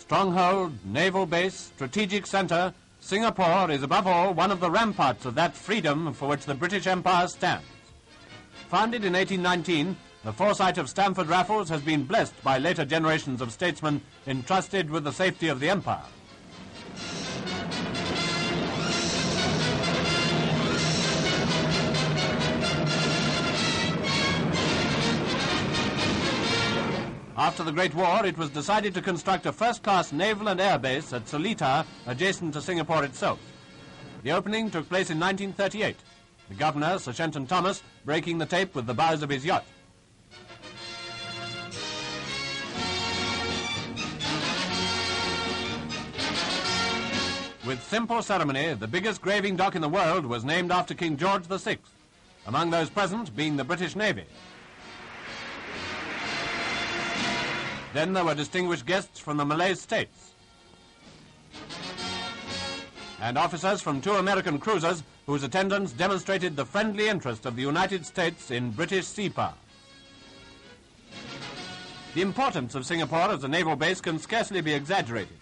Stronghold, naval base, strategic centre, Singapore is above all one of the ramparts of that freedom for which the British Empire stands. Founded in 1819, the foresight of Stamford Raffles has been blessed by later generations of statesmen entrusted with the safety of the empire. After the Great War, it was decided to construct a first-class naval and air base at Seletar, adjacent to Singapore itself. The opening took place in 1938, the governor, Sir Shenton Thomas, breaking the tape with the bows of his yacht. With simple ceremony, the biggest graving dock in the world was named after King George VI, among those present being the British Navy. Then there were distinguished guests from the Malay states and officers from 2 American cruisers whose attendance demonstrated the friendly interest of the United States in British sea power. The importance of Singapore as a naval base can scarcely be exaggerated.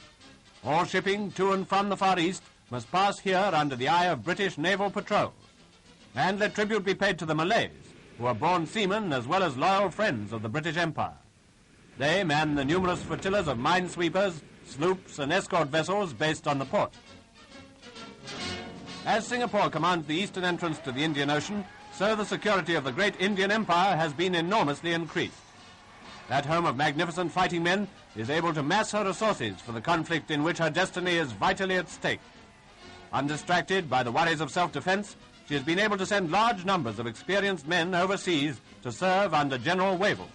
All shipping to and from the Far East must pass here under the eye of British naval patrols. And let tribute be paid to the Malays, who are born seamen as well as loyal friends of the British Empire. They man the numerous flotillas of minesweepers, sloops and escort vessels based on the port. As Singapore commands the eastern entrance to the Indian Ocean, so the security of the great Indian Empire has been enormously increased. That home of magnificent fighting men is able to mass her resources for the conflict in which her destiny is vitally at stake. Undistracted by the worries of self-defense, she has been able to send large numbers of experienced men overseas to serve under General Wavell.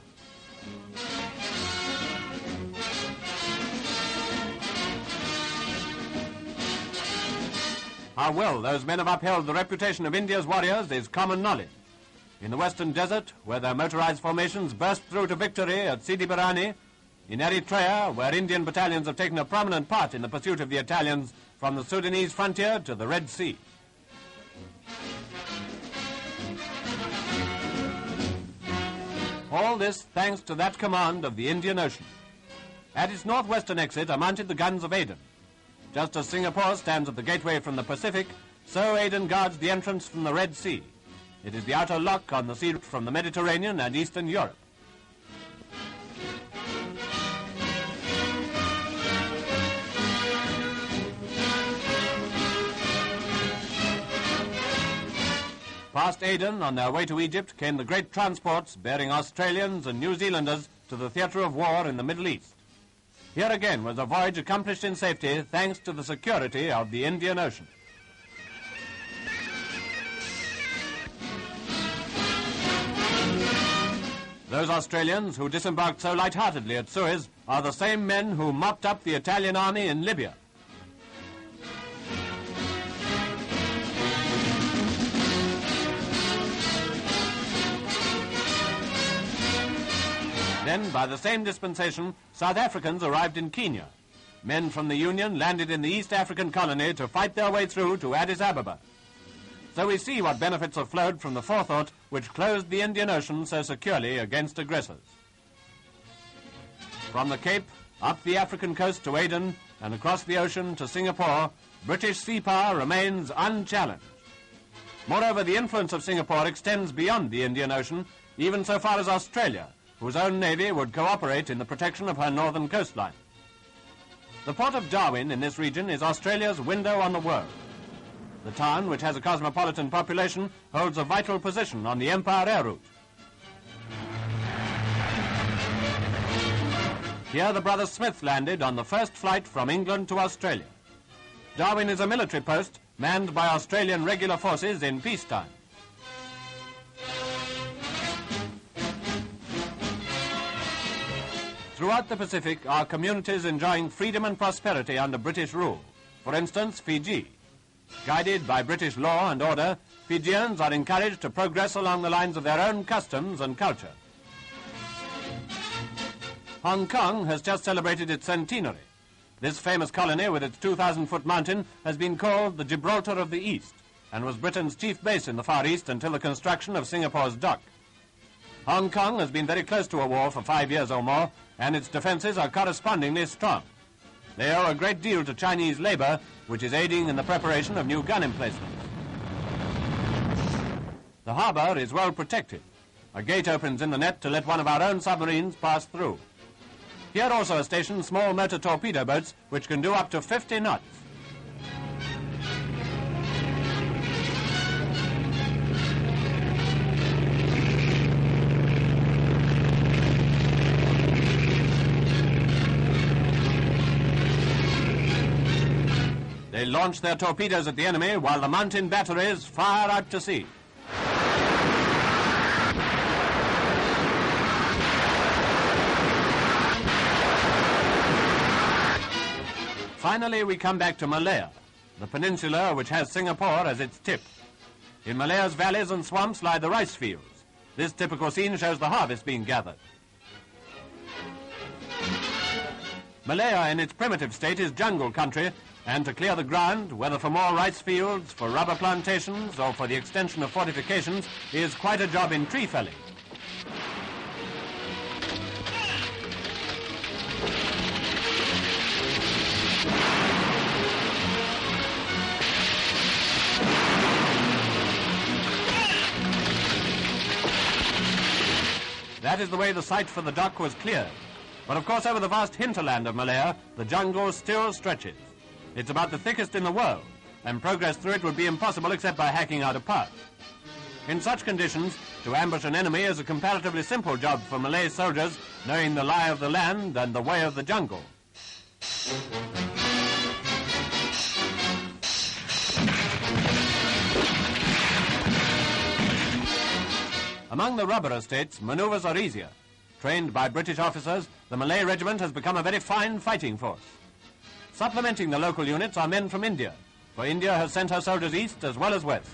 How well those men have upheld the reputation of India's warriors is common knowledge. In the western desert, where their motorized formations burst through to victory at Sidi Barrani, in Eritrea, where Indian battalions have taken a prominent part in the pursuit of the Italians from the Sudanese frontier to the Red Sea. All this thanks to that command of the Indian Ocean. At its northwestern exit are mounted the guns of Aden. Just as Singapore stands at the gateway from the Pacific, so Aden guards the entrance from the Red Sea. It is the outer lock on the sea route from the Mediterranean and Eastern Europe. Past Aden, on their way to Egypt, came the great transports bearing Australians and New Zealanders to the theatre of war in the Middle East. Here again was a voyage accomplished in safety thanks to the security of the Indian Ocean. Those Australians who disembarked so light-heartedly at Suez are the same men who mopped up the Italian army in Libya. Then, by the same dispensation, South Africans arrived in Kenya. Men from the Union landed in the East African colony to fight their way through to Addis Ababa. So we see what benefits have flowed from the forethought which closed the Indian Ocean so securely against aggressors. From the Cape, up the African coast to Aden, and across the ocean to Singapore, British sea power remains unchallenged. Moreover, the influence of Singapore extends beyond the Indian Ocean, even so far as Australia, whose own navy would cooperate in the protection of her northern coastline. The port of Darwin in this region is Australia's window on the world. The town, which has a cosmopolitan population, holds a vital position on the Empire Air Route. Here the brothers Smith landed on the first flight from England to Australia. Darwin is a military post manned by Australian regular forces in peacetime. Throughout the Pacific are communities enjoying freedom and prosperity under British rule. For instance, Fiji. Guided by British law and order, Fijians are encouraged to progress along the lines of their own customs and culture. Hong Kong has just celebrated its centenary. This famous colony with its 2,000-foot mountain has been called the Gibraltar of the East and was Britain's chief base in the Far East until the construction of Singapore's dock. Hong Kong has been very close to a war for 5 years or more, and its defenses are correspondingly strong. They owe a great deal to Chinese labor, which is aiding in the preparation of new gun emplacements. The harbor is well protected. A gate opens in the net to let one of our own submarines pass through. Here also are stationed small motor torpedo boats, which can do up to 50 knots. They launch their torpedoes at the enemy while the mountain batteries fire out to sea. Finally, we come back to Malaya, the peninsula which has Singapore as its tip. In Malaya's valleys and swamps lie the rice fields. This typical scene shows the harvest being gathered. Malaya in its primitive state is jungle country, and to clear the ground, whether for more rice fields, for rubber plantations, or for the extension of fortifications, is quite a job in tree felling. That is the way the site for the dock was cleared. But of course over the vast hinterland of Malaya, the jungle still stretches. It's about the thickest in the world, and progress through it would be impossible except by hacking out a path. In such conditions, to ambush an enemy is a comparatively simple job for Malay soldiers, knowing the lie of the land and the way of the jungle. Among the rubber estates, manoeuvres are easier. Trained by British officers, the Malay regiment has become a very fine fighting force. Supplementing the local units are men from India, for India has sent her soldiers east as well as west.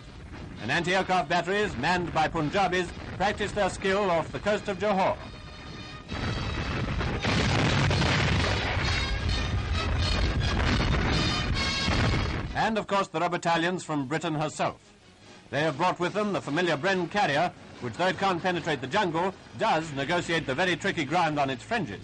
And anti-aircraft batteries, manned by Punjabis, practice their skill off the coast of Johor. And, of course, there are battalions from Britain herself. They have brought with them the familiar Bren carrier, which, though it can't penetrate the jungle, does negotiate the very tricky ground on its fringes.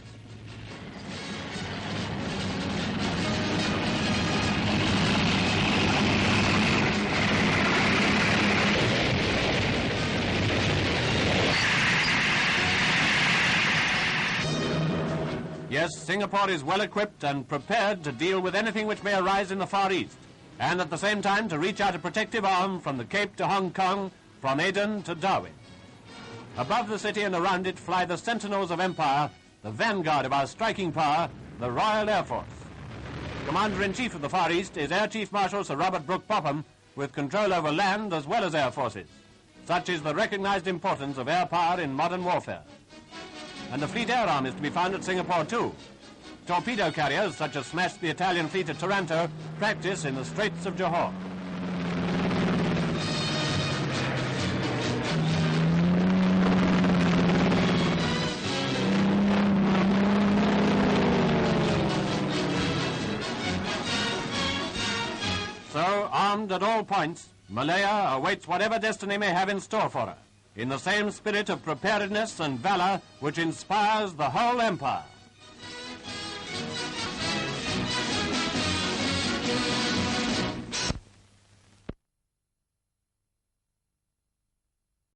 Yes, Singapore is well equipped and prepared to deal with anything which may arise in the Far East, and at the same time to reach out a protective arm from the Cape to Hong Kong, from Aden to Darwin. Above the city and around it fly the sentinels of empire, the vanguard of our striking power, the Royal Air Force. Commander-in-Chief of the Far East is Air Chief Marshal Sir Robert Brooke Popham, with control over land as well as air forces. Such is the recognized importance of air power in modern warfare. And the fleet air arm is to be found at Singapore too. Torpedo carriers, such as smashed the Italian fleet at Taranto, practice in the Straits of Johor. So, armed at all points, Malaya awaits whatever destiny may have in store for her, in the same spirit of preparedness and valor which inspires the whole empire.